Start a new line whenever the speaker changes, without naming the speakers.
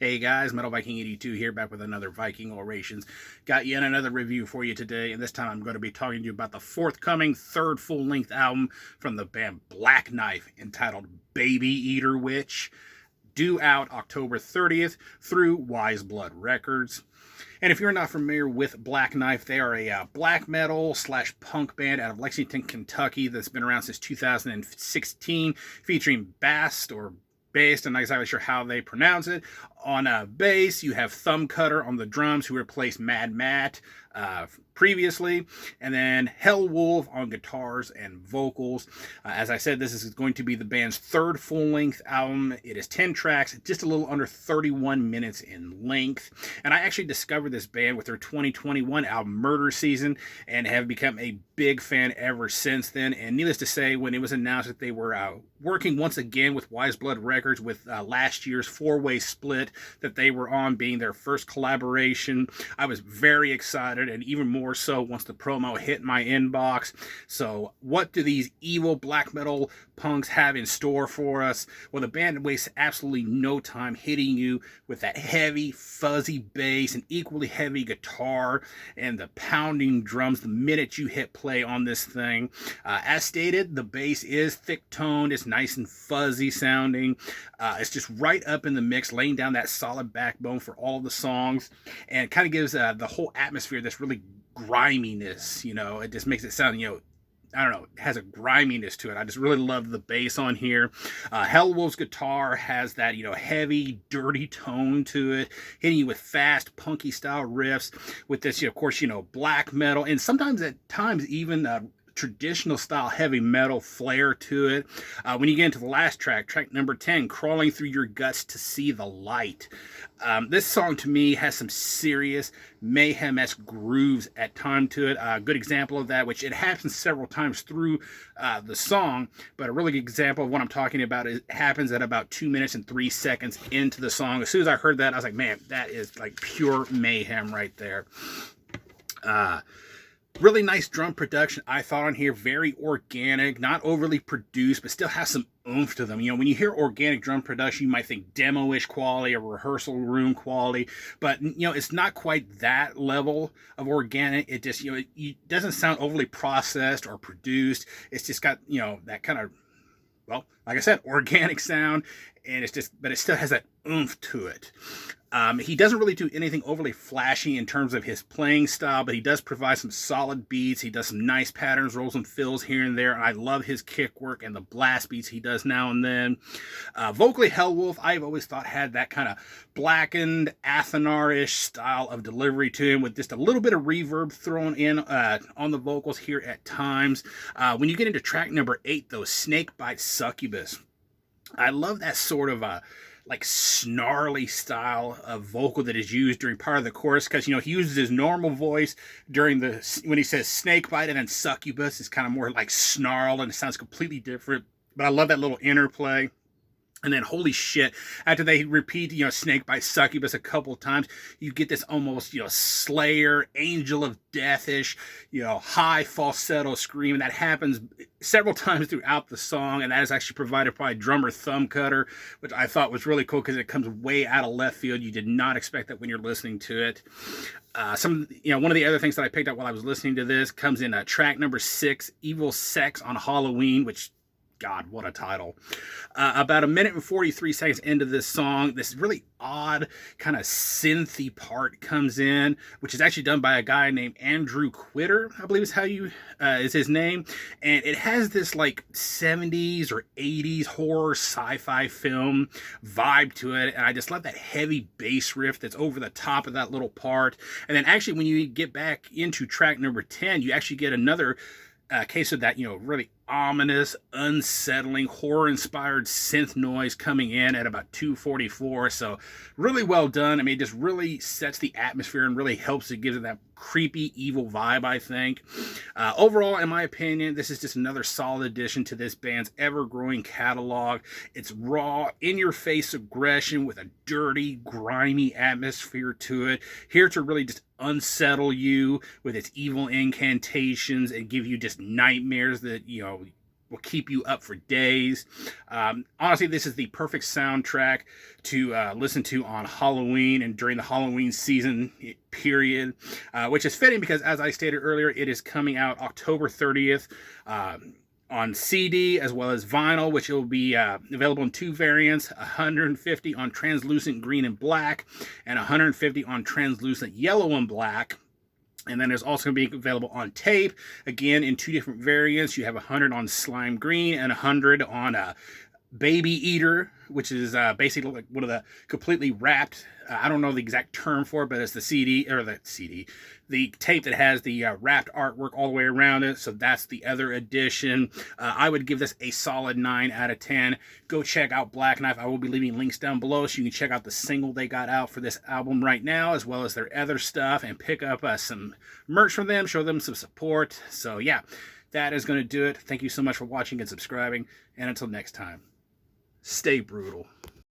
Hey guys, Metal Viking 82 here, back with another Viking Orations. Got yet another review for you today, and this time I'm going to be talking to you about the forthcoming third full-length album from the band Black Knife, entitled Baby Eater Witch, due out October 30th through Wise Blood Records. And if you're not familiar with Black Knife, they are a black metal slash punk band out of Lexington, Kentucky that's been around since 2016, featuring Bast or based, I'm not exactly sure how they pronounce it. On bass, you have Thumb Cutter on the drums, who replaced Mad Matt previously, and then Hell Wolf on guitars and vocals. As I said, this is going to be the band's third full-length album. It is 10 tracks, just a little under 31 minutes in length. And I actually discovered this band with their 2021 album Murder Season, and have become a big fan ever since then. And needless to say, when it was announced that they were working once again with Wise Blood Records with last year's four-way split that they were on being their first collaboration, I was very excited, and even more so once the promo hit my inbox. So what do these evil black metal punks have in store for us? Well, the band wastes absolutely no time hitting you with that heavy, fuzzy bass and equally heavy guitar and the pounding drums the minute you hit play on this thing. As stated, the bass is thick-toned, it's nice and fuzzy sounding. It's just right up in the mix, laying down that solid backbone for all of the songs, and it kind of gives the whole atmosphere this really griminess. It just makes it sound, I don't know, it has a griminess to it. I just really love the bass on here. Hellwolf's guitar has that, heavy, dirty tone to it, hitting you with fast, punky style riffs with this, of course, black metal, and sometimes at times even traditional style heavy metal flair to it. When you get into the last track number 10, Crawling Through Your Guts to See the Light. This song to me has some serious mayhem-esque grooves at time to it. A good example of that, which it happens several times through the song, but a really good example of what I'm talking about, it happens at about 2 minutes and 3 seconds into the song. As soon as I heard that, I was like, man, that is like pure mayhem right there. Really nice drum production, I thought, on here. Very organic, not overly produced, but still has some oomph to them. When you hear organic drum production, you might think demo-ish quality or rehearsal room quality, but, it's not quite that level of organic. It just, it doesn't sound overly processed or produced. It's just got, that kind of, well, like I said, organic sound, and but it still has that oomph to it. He doesn't really do anything overly flashy in terms of his playing style, but he does provide some solid beats. He does some nice patterns, rolls and fills here and there. I love his kick work and the blast beats he does now and then. Vocally, Hellwolf, I've always thought, had that kind of blackened, Athanar-ish style of delivery to him, with just a little bit of reverb thrown in on the vocals here at times. When you get into track number 8, though, Snakebite Succubus, I love that sort of like snarly style of vocal that is used during part of the chorus, because he uses his normal voice during when he says snakebite, and then succubus is kind of more like snarl, and it sounds completely different. But I love that little interplay. And then, holy shit, after they repeat, snakebite succubus a couple of times, you get this almost, Slayer, angel of death-ish, high falsetto scream. And that happens several times throughout the song. And that is actually provided by drummer Thumb Cutter, which I thought was really cool because it comes way out of left field. You did not expect that when you're listening to it. One of the other things that I picked up while I was listening to this comes in track number 6, Evil Sex on Halloween, which, God, what a title. About 1 minute and 43 seconds into this song, this really odd kind of synthy part comes in, which is actually done by a guy named Andrew Quitter, I believe is his name. And it has this like 70s or 80s horror sci-fi film vibe to it. And I just love that heavy bass riff that's over the top of that little part. And then actually when you get back into track number 10, you actually get another case of that, really ominous, unsettling, horror-inspired synth noise coming in at about 2:44. So really well done. I mean, it just really sets the atmosphere and really helps to give it that creepy, evil vibe, I think. Overall, in my opinion, this is just another solid addition to this band's ever-growing catalog. It's raw, in-your-face aggression with a dirty, grimy atmosphere to it, here to really just unsettle you with its evil incantations and give you just nightmares that, will keep you up for days. Honestly, this is the perfect soundtrack to listen to on Halloween and during the Halloween season period, which is fitting because, as I stated earlier, it is coming out October 30th. On CD as well as vinyl, which will be available in 2 variants, 150 on translucent green and black, and 150 on translucent yellow and black. And then there's also going to be available on tape, again in 2 different variants. You have 100 on slime green and 100 on Baby Eater, which is basically like one of the completely wrapped, I don't know the exact term for it, but it's the the tape that has the wrapped artwork all the way around it. So that's the other edition. I would give this a solid 9 out of 10. Go check out Black Knife. I will be leaving links down below so you can check out the single they got out for this album right now, as well as their other stuff, and pick up some merch from them, show them some support. So yeah, that is going to do it. Thank you so much for watching and subscribing, and until next time, stay brutal.